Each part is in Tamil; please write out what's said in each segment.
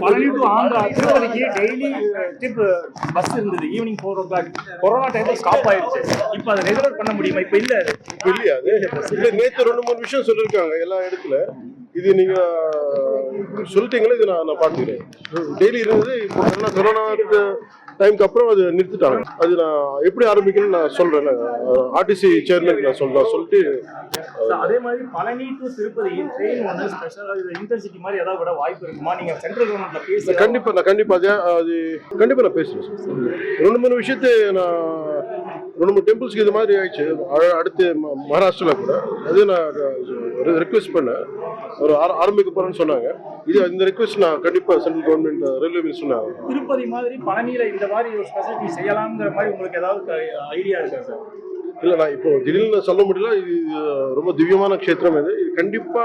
பழனி டு ஆந்திரா திருப்பதிக்கு டெய்லி ட்ரிப் பஸ் இருந்தது ஈவினிங் 4 o'clock. கொரோனா டைம்ல ஸ்டாப் ஆயிடுச்சு. இப்போ அதை ரெகுலர் பண்ண முடியுமா? இப்போ இல்ல இல்லையா? நேற்று 2-3 விஷயம் சொல்லியிருக்காங்க எல்லா இடத்துல. இது நீங்க சொல்லிட்டீங்களா? இது நான் பார்த்துக்கிறேன். டெய்லி இருந்தது. இப்போ கொரோனா டைமுக்கு அப்புறம் அது நிறுத்திட்டாங்க. அது நான் எப்படி ஆரம்பிக்கணும்னு நான் சொல்றேன். ஆர்டிசி சேர்மன் நான் சொல்லிட்டு அதே மாதிரி பழனி டு திருப்பதி ட்ரெயின் ஒன்று ஸ்பெஷலாக இன்டர்சிட்டி மாதிரி ஏதாவது விட வாய்ப்பு இருக்குமா? நீங்க சென்ட்ரல் கவர்மெண்ட்ல பேசி கண்டிப்பா நான் பேசுறேன். 2-3 விஷயத்தை நான் 2-3 டெம்பிள்ஸ்க்கு இது மாதிரி ஆயிடுச்சு. அடுத்து மகாராஷ்டிரால கூட அது நான் ரெக்வெஸ்ட் பண்ணேன். ஒரு ஆரம்பிக்க போறேன்னு சொன்னாங்க. இந்த ரெக்வெஸ்ட் நான் கண்டிப்பா சென்ட்ரல் கவர்மெண்ட் ரயில்வே மினிஸ்டர் சொன்னாங்க. திருப்பதி மாதிரி பழனியில இந்த மாதிரி ஒரு ஸ்பெசிலிட்டி செய்யலாம்ங்கிற மாதிரி உங்களுக்கு ஏதாவது ஐடியா இருக்கா சார்? இல்லை, நான் இப்போ திடீர்னு சொல்ல முடியல. இது ரொம்ப திவ்யமான க்ஷேத்திரம். இது கண்டிப்பா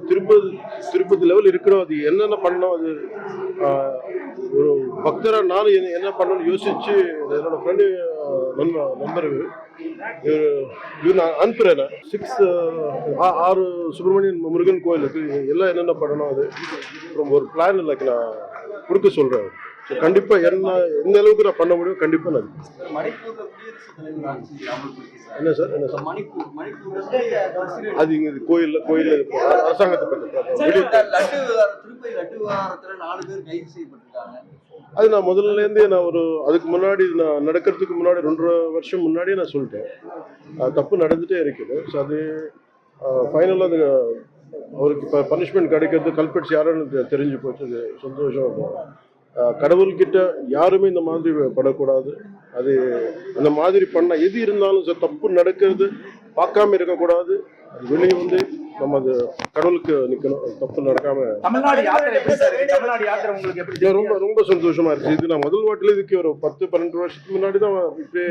திருப்பதி லெவல் இருக்கிறோம். அது என்னென்ன பண்ணோம், அது ஒரு பக்தரா நானும் என்ன பண்ணணும்னு யோசிச்சு என்னோட ஃப்ரெண்டு நம்பர் இவர் நான் அனுப்புறேன். 6 சுப்பிரமணியன் முருகன் கோயிலுக்கு எல்லாம் என்னென்ன பண்ணணும், அது ரொம்ப ஒரு பிளான் இல்லை நான் கொடுக்க சொல்றேன். கண்டிப்பா எந்த அளவுக்கு நான் பண்ண முடியும் கண்டிப்பா நான். என்ன சார் அது இங்க கோயில் அரசாங்கத்தை அது நான் முதல்ல இருந்தே நான் அதுக்கு முன்னாடி நான் நடக்கிறதுக்கு முன்னாடி 2.5 வருஷம் முன்னாடியே நான் சொல்லிட்டேன். தப்பு நடந்துட்டே இருக்குது. ஸோ அது ஃபைனலாக அது அவருக்கு இப்போ பனிஷ்மெண்ட் கிடைக்கிறது கல்பெட்ஸ் யாருன்னு தெரிஞ்சு போச்சு. அது சந்தோஷம். கடவுள்கிட்ட யாருமே இந்த மாதிரி படக்கூடாது. அது அந்த மாதிரி பண்ண எது இருந்தாலும் தப்பு நடக்கிறது பார்க்காம இருக்கக்கூடாது. அது வெளியே நம்ம அது கடவுளுக்கு நிற்கணும். தப்பு நடக்காம. தமிழ்நாடு யாத்திரை உங்களுக்கு எப்படி? ரொம்ப சந்தோஷமா இருக்கு. இது நான் முதல் வாட்டில இதுக்கு ஒரு 10-12 வருஷத்துக்கு முன்னாடி தான் இப்படியே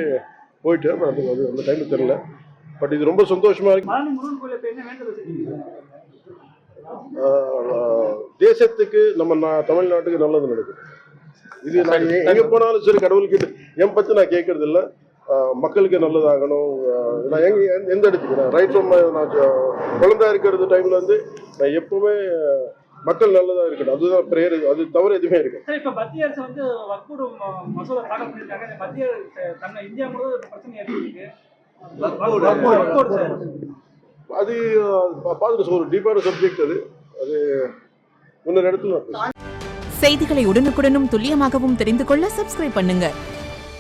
போயிட்டேன். அது அந்த டைம் தெரியல. பட் இது ரொம்ப சந்தோஷமா இருக்கு. தேசத்துக்கு நம்ம தமிழ்நாட்டுக்கு நல்லது நடக்குது. இது நான் எங்க போனாலும் சரி கடவுள்கிட்ட என் பத்தி நான் கேட்கறது இல்லை. மக்களுக்கு நல்லதாகணும். நான் எந்த இடத்துக்கு ரைட் ஃப்ரம் நான் குழந்தை இருக்கிறது டைம்ல நான் எப்பவுமே மக்கள் நல்லதா இருக்கணும். அதுதான் பிரேயர். அது தவிர எதுவுமே இருக்கு. இப்ப மத்திய அரசு வக்ஃபு மசோதா தாக்கல் பண்ணிருக்காங்க. மத்திய இந்தியா முழுவதும் பிரச்சனை ஏற்பட்டிருக்கு. அது பார்த்துட்டு ஒரு டீப்பான சப்ஜெக்ட். அது இன்னொரு இடத்துல. செய்திகளை உடனுக்குடனும் துல்லியமாகவும் தெரிந்து கொள்ள சப்ஸ்கிரைப் பண்ணுங்க.